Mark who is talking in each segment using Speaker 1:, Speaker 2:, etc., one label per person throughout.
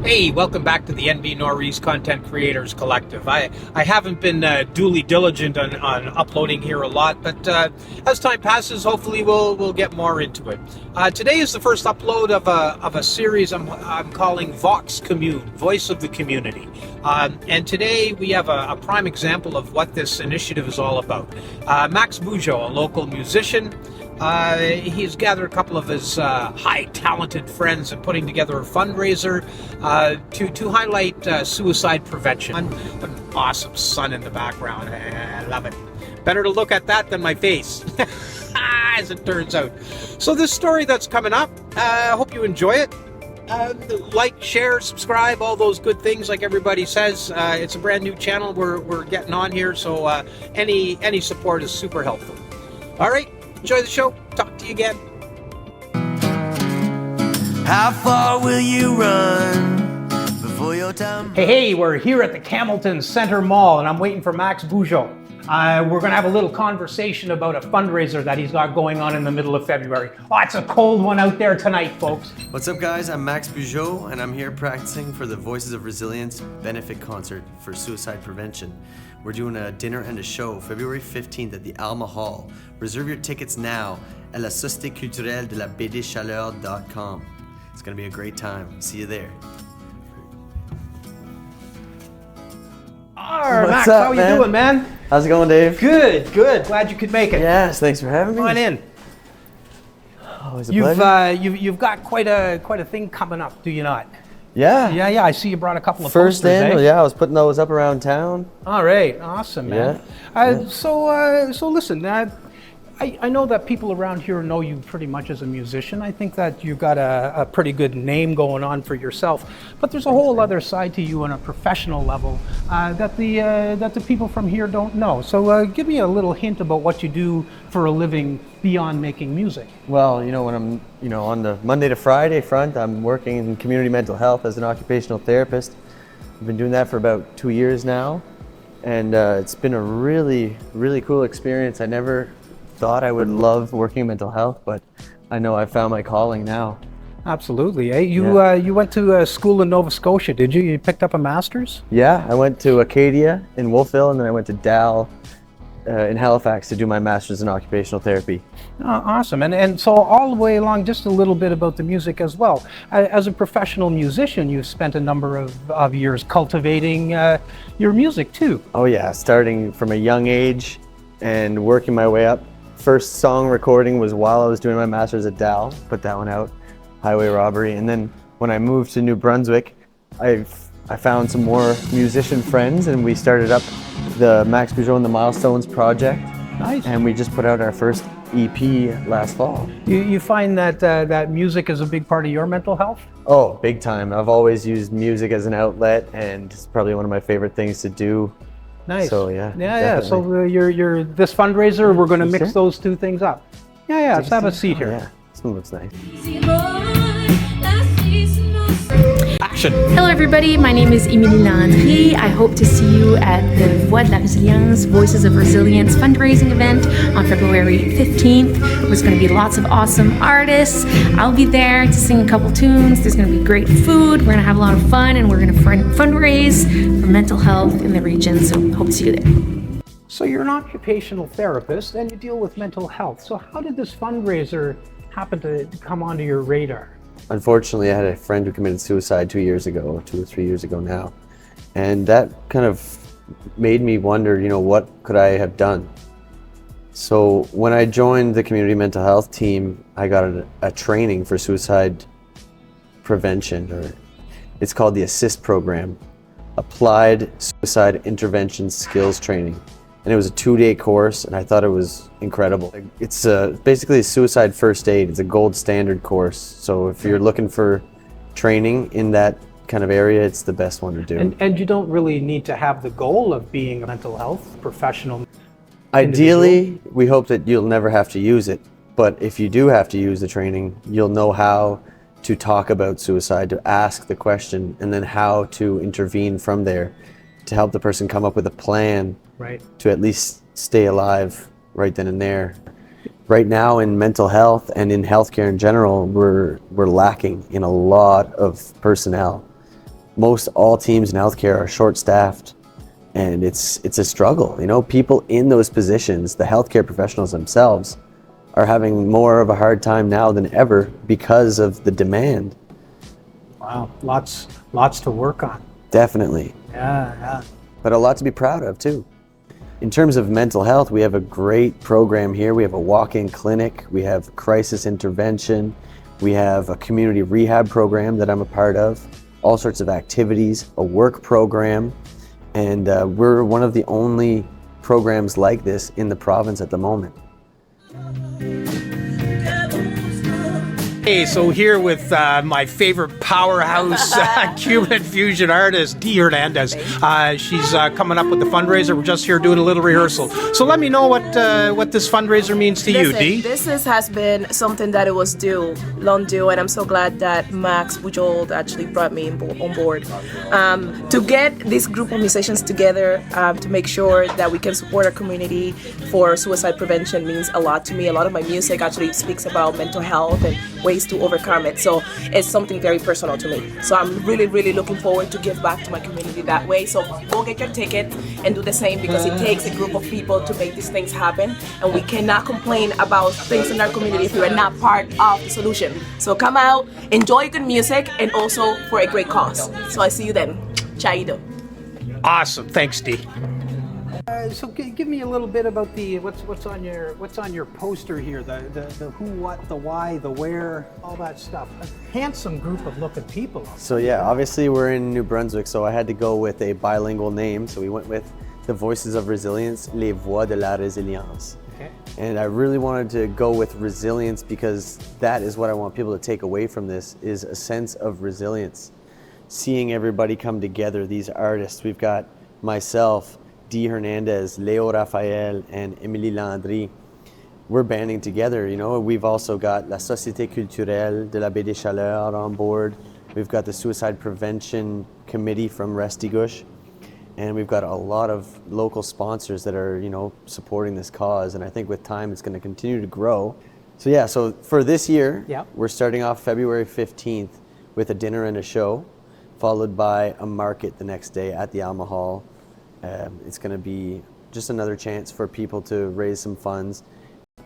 Speaker 1: Hey, welcome back to the NB Northeast Content Creators Collective. I haven't been duly diligent on uploading here a lot, but as time passes, hopefully we'll get more into it. Today is the first upload of a series I'm calling Vox Commune, Voice of the Community. And today we have a prime example of what this initiative is all about. Max Bujold, a local musician, he's gathered a couple of his high talented friends and putting together a fundraiser to highlight suicide prevention. An awesome sun in the background. I love it. Better to look at that than my face, as it turns out. So this story that's coming up, I hope you enjoy it. Like, share, subscribe, all those good things like everybody says. It's a brand new channel we're getting on here, so any support is super helpful. All right. Enjoy the show. Talk to you again.
Speaker 2: How far will you run before your time?
Speaker 1: Hey, we're here at the Camelton Center Mall, and I'm waiting for Max Bujold. We're going to have a little conversation about a fundraiser that he's got going on in the middle of February. Oh, it's a cold one out there tonight, folks.
Speaker 2: What's up, guys? I'm Max Bujold, and I'm here practicing for the Voices of Resilience benefit concert for suicide prevention. We're doing a dinner and a show February 15th at the Alma Hall. Reserve your tickets now at la Société Culturelle de la BD Chaleur.com. It's going to be a great time. See you there.
Speaker 1: Alright, Max, how you doing, man?
Speaker 3: How's it going, Dave?
Speaker 1: Good. Glad you could make it.
Speaker 3: Yes, thanks for having me.
Speaker 1: Come on in.
Speaker 3: Always a pleasure.
Speaker 1: You've got quite a thing coming up, do you not?
Speaker 3: Yeah.
Speaker 1: Yeah. I see you brought a couple of
Speaker 3: First
Speaker 1: posters,
Speaker 3: annual,
Speaker 1: eh?
Speaker 3: yeah. I was putting those up around town.
Speaker 1: All right, awesome, man.
Speaker 3: Yeah.
Speaker 1: So listen, I know that people around here know you pretty much as a musician. I think that you've got a pretty good name going on for yourself. But there's a whole other side to you on a professional level that the people from here don't know. So give me a little hint about what you do for a living beyond making music.
Speaker 3: Well, when I'm, on the Monday to Friday front, I'm working in community mental health as an occupational therapist. I've been doing that for about 2 years now. And it's been a really, really cool experience. I never thought I would love working in mental health, but I know I found my calling now.
Speaker 1: Absolutely. You went to school in Nova Scotia, did you? You picked up a master's?
Speaker 3: Yeah, I went to Acadia in Wolfville, and then I went to Dal in Halifax to do my master's in occupational therapy.
Speaker 1: Oh, awesome. And so all the way along, just a little bit about the music as well. As a professional musician, you've spent a number of years cultivating your music too.
Speaker 3: Oh yeah, starting from a young age and working my way up. First song recording was while I was doing my master's at Dal, put that one out, Highway Robbery. And then when I moved to New Brunswick, I found some more musician friends, and we started up the Max Bujold and the Milestones project.
Speaker 1: Nice.
Speaker 3: And we just put out our first EP last fall.
Speaker 1: You find that music is a big part of your mental health?
Speaker 3: Oh, big time. I've always used music as an outlet, and it's probably one of my favorite things to do.
Speaker 1: Nice.
Speaker 3: So yeah.
Speaker 1: Yeah. So you're this fundraiser, we're going to mix those two things up. Yeah. Let's have a seat here.
Speaker 3: Yeah, this one looks nice.
Speaker 1: Action.
Speaker 4: Hello everybody, my name is Emilie Landry. I hope to see you at the Voix de la Résilience, Voices of Resilience fundraising event on February 15th. There's going to be lots of awesome artists. I'll be there to sing a couple tunes. There's going to be great food. We're going to have a lot of fun, and we're going to fundraise for mental health in the region, so hope to see you there.
Speaker 1: So you're an occupational therapist and you deal with mental health. So how did this fundraiser happen to come onto your radar?
Speaker 3: Unfortunately, I had a friend who committed suicide 2 years ago, 2 or 3 years ago now. And that kind of made me wonder, what could I have done? So when I joined the community mental health team, I got a training for suicide prevention, or it's called the ASSIST program, Applied Suicide Intervention Skills Training. And it was a 2-day course, and I thought it was incredible. It's basically a suicide first aid. It's a gold standard course. So if you're looking for training in that kind of area, it's the best one to do.
Speaker 1: And you don't really need to have the goal of being a mental health professional.
Speaker 3: Ideally, we hope that you'll never have to use it. But if you do have to use the training, you'll know how to talk about suicide, to ask the question, and then how to intervene from there to help the person come up with a plan.
Speaker 1: Right.
Speaker 3: To at least stay alive right then and there. Right now in mental health and in healthcare in general, we're lacking in a lot of personnel. most all teams in healthcare are short-staffed, and it's a struggle. You know, people in those positions, the healthcare professionals themselves, are having more of a hard time now than ever because of the demand.
Speaker 1: Wow, lots to work on.
Speaker 3: Definitely.
Speaker 1: Yeah.
Speaker 3: But a lot to be proud of too. In terms of mental health, we have a great program here. We have a walk-in clinic, we have crisis intervention, we have a community rehab program that I'm a part of, all sorts of activities, a work program, and we're one of the only programs like this in the province at the moment.
Speaker 1: Hey, so here with my favorite powerhouse Cuban fusion artist, Hernandez. She's coming up with the fundraiser. We're just here doing a little rehearsal. So let me know what this fundraiser means to you, Dee.
Speaker 5: This has been something that it was long due, and I'm so glad that Max Bujold actually brought me on board. To get this group of musicians together to make sure that we can support our community for suicide prevention means a lot to me. A lot of my music actually speaks about mental health and ways to overcome it. So it's something very personal to me. So I'm really, really looking forward to give back to my community that way. So go get your ticket and do the same, because it takes a group of people to make these things happen. And we cannot complain about things in our community if we are not part of the solution. So come out, enjoy good music, and also for a great cause. So I see you then. Chaito.
Speaker 1: Awesome, thanks, Dee. So give me a little bit about the what's on your poster here, the who, what, the why, the where, all that stuff. A handsome group of looking people.
Speaker 3: So yeah, obviously we're in New Brunswick, so I had to go with a bilingual name. So we went with the Voices of Resilience, Les Voix de la Résilience.
Speaker 1: Okay.
Speaker 3: And I really wanted to go with resilience because that is what I want people to take away from this, is a sense of resilience. Seeing everybody come together, these artists. We've got myself, Dee Hernandez, Raphael, and Emilie Landry. We're banding together, you know. We've also got La Société Culturelle de la Baie des Chaleurs on board. We've got the Suicide Prevention Committee from Restigouche. And we've got a lot of local sponsors that are, you know, supporting this cause. And I think with time, it's going to continue to grow. So yeah, so for this year, we're starting off February 15th with a dinner and a show, followed by a market the next day at the Alma Hall. It's going to be just another chance for people to raise some funds.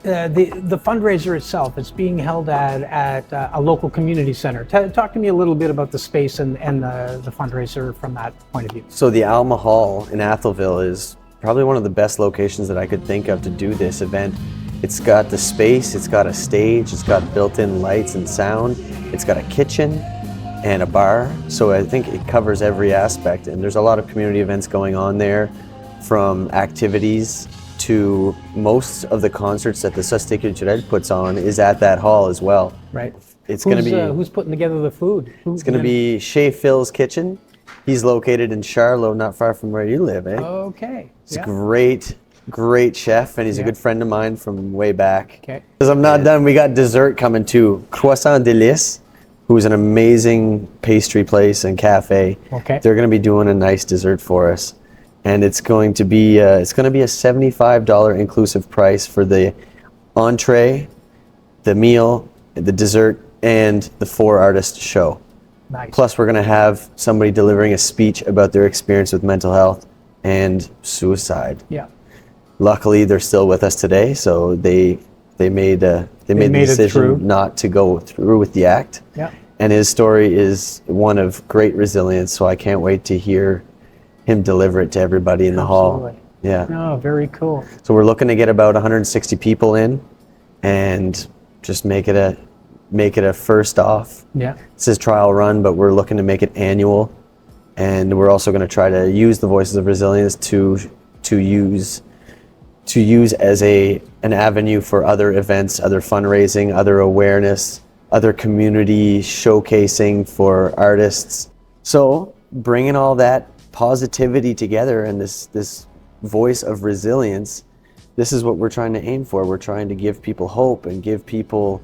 Speaker 1: The fundraiser itself is being held at a local community center. Talk to me a little bit about the space and the fundraiser from that point of view.
Speaker 3: So the Alma Hall in Atholville is probably one of the best locations that I could think of to do this event. It's got the space, it's got a stage, it's got built-in lights and sound, it's got a kitchen and a bar, so I think it covers every aspect, and there's a lot of community events going on there, from activities to most of the concerts that the Société Culturelle puts on is at that hall as well.
Speaker 1: Right.
Speaker 3: It's going to be
Speaker 1: who's putting together the food?
Speaker 3: It's going to be Chez Phil's Kitchen. He's located in Charlotte, not far from where you live, eh?
Speaker 1: Okay.
Speaker 3: He's a great chef, and he's a good friend of mine from way back.
Speaker 1: Okay.
Speaker 3: Because I'm not done, we got dessert coming too. Croissant Délice, who's an amazing pastry place and cafe.
Speaker 1: Okay.
Speaker 3: They're going to be doing a nice dessert for us, and it's going to be a $75 inclusive price for the entree, the meal, the dessert, and the 4-artist show.
Speaker 1: Nice.
Speaker 3: Plus, we're going to have somebody delivering a speech about their experience with mental health and suicide.
Speaker 1: Yeah.
Speaker 3: Luckily, they're still with us today, so they made the decision not to go through with the act.
Speaker 1: Yeah.
Speaker 3: And his story is one of great resilience, so I can't wait to hear him deliver it to everybody in the hall. Yeah.
Speaker 1: Oh, very cool.
Speaker 3: So we're looking to get about 160 people in and just make it a first off.
Speaker 1: Yeah.
Speaker 3: This is trial run, but we're looking to make it annual. And we're also going to try to use the Voices of Resilience to use as an avenue for other events, other fundraising, other awareness, other community showcasing for artists. So bringing all that positivity together and this voice of resilience, this is what we're trying to aim for. We're trying to give people hope and give people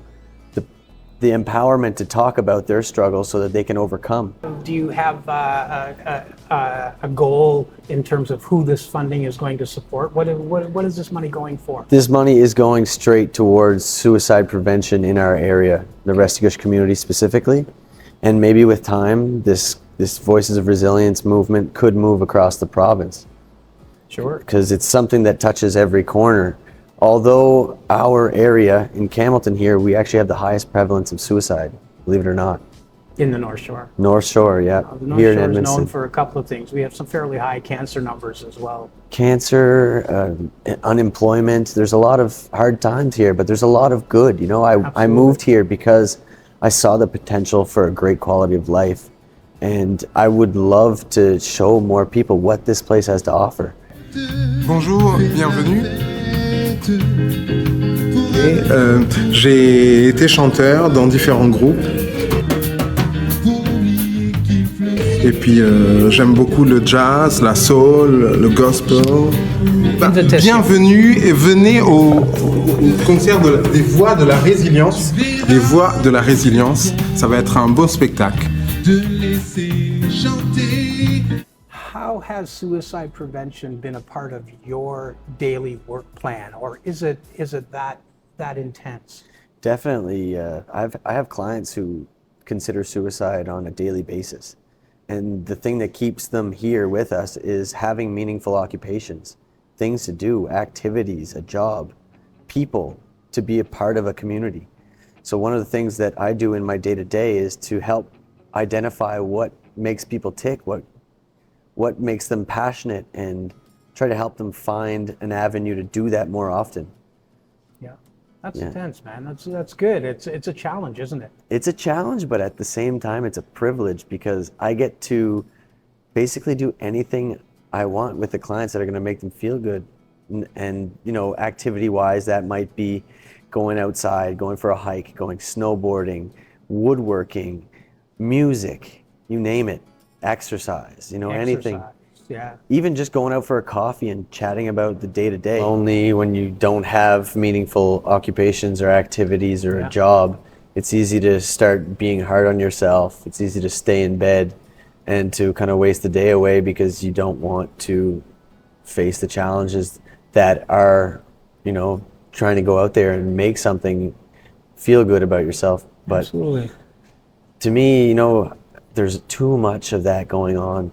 Speaker 3: the empowerment to talk about their struggles so that they can overcome.
Speaker 1: Do you have a goal in terms of who this funding is going to support? What is this money going for?
Speaker 3: This money is going straight towards suicide prevention in our area, the Restigouche community specifically. And maybe with time, this this Voices of Resilience movement could move across the province.
Speaker 1: Sure.
Speaker 3: Because it's something that touches every corner. Although our area in Campbellton here, we actually have the highest prevalence of suicide, believe it or not.
Speaker 1: In the North Shore.
Speaker 3: North Shore, yeah.
Speaker 1: The North
Speaker 3: here in
Speaker 1: Shore is
Speaker 3: Edmonton.
Speaker 1: known for a couple of things. We have some fairly high cancer numbers as well.
Speaker 3: Cancer, unemployment. There's a lot of hard times here, but there's a lot of good. You know, I
Speaker 1: Absolutely.
Speaker 3: moved here because I saw the potential for a great quality of life. And I would love to show more people what this place has to offer.
Speaker 6: Bonjour, bienvenue. J'ai été chanteur dans différents groupes. Et puis j'aime beaucoup le jazz, la soul, le gospel. Bienvenue et venez au concert des Voix de la Résilience. Les Voix de la Résilience, ça va être un beau spectacle.
Speaker 1: How has suicide prevention been a part of your daily work plan, or is it that intense?
Speaker 3: Definitely. I have clients who consider suicide on a daily basis. And the thing that keeps them here with us is having meaningful occupations, things to do, activities, a job, people, to be a part of a community. So one of the things that I do in my day-to-day is to help identify what makes people tick, what makes them passionate, and try to help them find an avenue to do that more often.
Speaker 1: Yeah, that's
Speaker 3: Yeah.
Speaker 1: intense, man. That's good. It's a challenge, isn't it?
Speaker 3: It's a challenge, but at the same time, it's a privilege because I get to basically do anything I want with the clients that are going to make them feel good. And you know, activity-wise, that might be going outside, going for a hike, going snowboarding, woodworking, music, you name it, exercise, you know, anything.
Speaker 1: Exercise, yeah.
Speaker 3: Even just going out for a coffee and chatting about the day-to-day. Only when you don't have meaningful occupations or activities or
Speaker 1: Yeah.
Speaker 3: a job, it's easy to start being hard on yourself. It's easy to stay in bed and to kind of waste the day away because you don't want to face the challenges that are, you know, trying to go out there and make something feel good about yourself. But
Speaker 1: Absolutely.
Speaker 3: to me, you know, there's too much of that going on,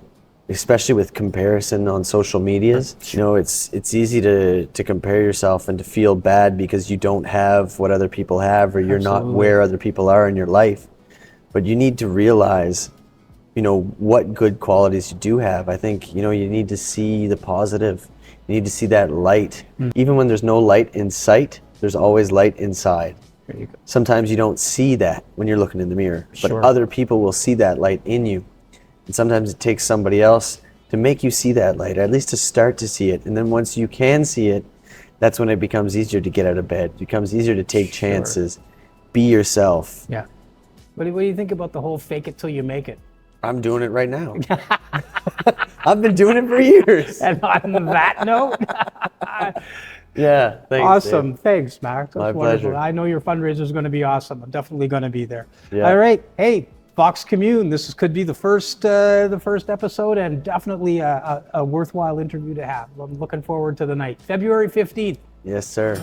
Speaker 3: especially with comparison on social medias. You know, it's easy to compare yourself and to feel bad because you don't have what other people have, or you're not
Speaker 1: Absolutely.
Speaker 3: where other people are in your life. But you need to realize, you know, what good qualities you do have. I think, you know, you need to see the positive. You need to see that light. Even when there's no light in sight, there's always light inside.
Speaker 1: There you go.
Speaker 3: Sometimes you don't see that when you're looking in the mirror, but
Speaker 1: Sure.
Speaker 3: other people will see that light in you. And sometimes it takes somebody else to make you see that light, or at least to start to see it. And then once you can see it, that's when it becomes easier to get out of bed. It becomes easier to take chances, be yourself.
Speaker 1: Yeah. What do you think about the whole fake it till you make it?
Speaker 3: I'm doing it right now. I've been doing it for years.
Speaker 1: And on that note,
Speaker 3: Yeah, thanks.
Speaker 1: awesome.
Speaker 3: Dave.
Speaker 1: Thanks, Max. That's
Speaker 3: My
Speaker 1: wonderful.
Speaker 3: pleasure.
Speaker 1: I know your fundraiser is going to be awesome. I'm definitely going to be there.
Speaker 3: Yeah.
Speaker 1: All right. Hey, Vox Commune. Could be the first episode, and definitely a worthwhile interview to have. I'm looking forward to the night, February 15th.
Speaker 3: Yes, sir.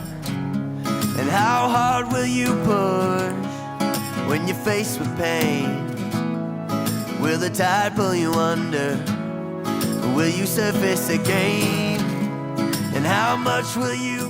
Speaker 2: And how hard will you push when you're faced with pain? Will the tide pull you under? Or will you surface again? And how much will you